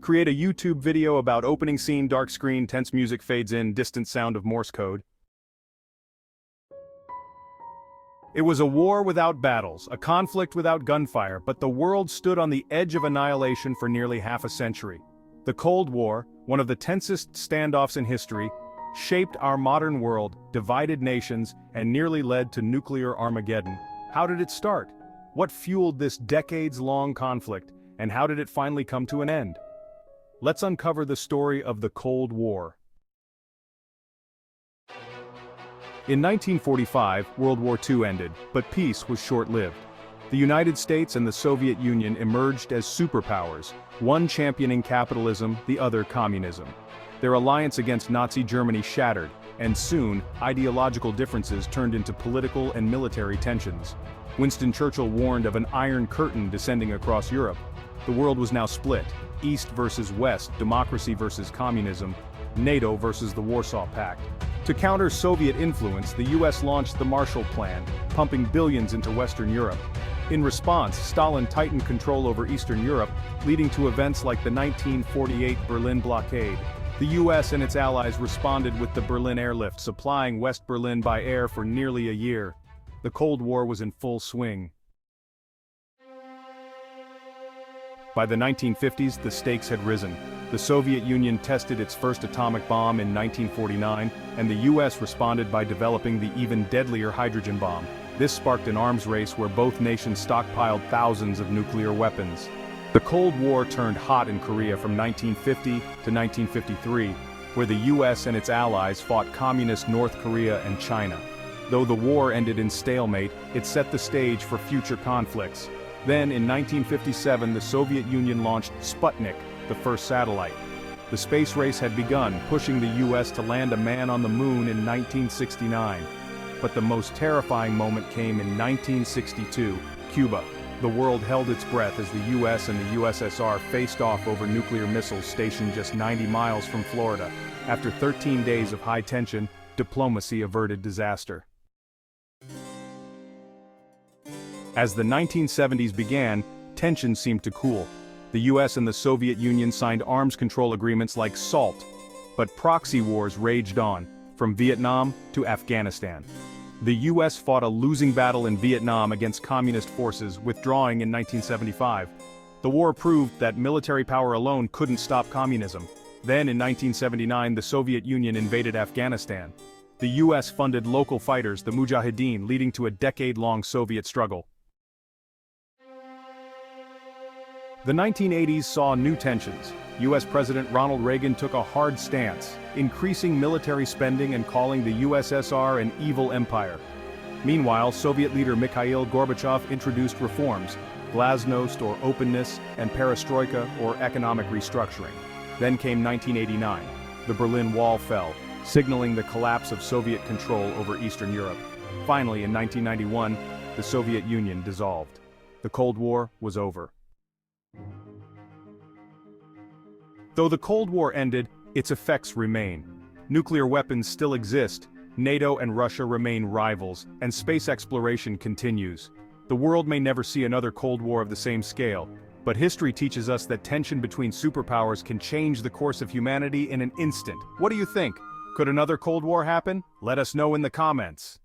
Create a YouTube video about opening scene, dark screen, tense music fades in, distant sound of Morse code. It was a war without battles, a conflict without gunfire, but the world stood on the edge of annihilation for nearly half a century. The Cold War, one of the tensest standoffs in history, shaped our modern world, divided nations, and nearly led to nuclear Armageddon. How did it start? What fueled this decades-long conflict, and how did it finally come to an end? Let's uncover the story of the Cold War. In 1945, World War II ended, but peace was short-lived. The United States and the Soviet Union emerged as superpowers, one championing capitalism, the other communism. Their alliance against Nazi Germany shattered, and soon, ideological differences turned into political and military tensions. Winston Churchill warned of an Iron Curtain descending across Europe. The world was now split, East versus West, democracy versus communism, NATO versus the Warsaw Pact. To counter Soviet influence, the US launched the Marshall Plan, pumping billions into Western Europe. In response, Stalin tightened control over Eastern Europe, leading to events like the 1948 Berlin blockade. The US and its allies responded with the Berlin airlift, supplying West Berlin by air for nearly a year. The Cold War was in full swing. By the 1950s, the stakes had risen. The Soviet Union tested its first atomic bomb in 1949, and the US responded by developing the even deadlier hydrogen bomb. This sparked an arms race where both nations stockpiled thousands of nuclear weapons. The Cold War turned hot in Korea from 1950 to 1953, where the US and its allies fought communist North Korea and China. Though the war ended in stalemate, it set the stage for future conflicts. Then, in 1957, the Soviet Union launched Sputnik, the first satellite. The space race had begun, pushing the US to land a man on the moon in 1969. But the most terrifying moment came in 1962, Cuba. The world held its breath as the US and the USSR faced off over nuclear missiles stationed just 90 miles from Florida. After 13 days of high tension, diplomacy averted disaster. As the 1970s began, tensions seemed to cool. The US and the Soviet Union signed arms control agreements like SALT, but proxy wars raged on, from Vietnam to Afghanistan. The US fought a losing battle in Vietnam against communist forces, withdrawing in 1975. The war proved that military power alone couldn't stop communism. Then in 1979, the Soviet Union invaded Afghanistan. The US funded local fighters, the Mujahideen, leading to a decade-long Soviet struggle. The 1980s saw new tensions. US President Ronald Reagan took a hard stance, increasing military spending and calling the USSR an evil empire. Meanwhile, Soviet leader Mikhail Gorbachev introduced reforms, glasnost or openness, and perestroika or economic restructuring. Then came 1989. The Berlin Wall fell, signaling the collapse of Soviet control over Eastern Europe. Finally, in 1991, the Soviet Union dissolved. The Cold War was over. Though the Cold War ended, its effects remain. Nuclear weapons still exist, NATO and Russia remain rivals, and space exploration continues. The world may never see another Cold War of the same scale, but history teaches us that tension between superpowers can change the course of humanity in an instant. What do you think? Could another Cold War happen? Let us know in the comments.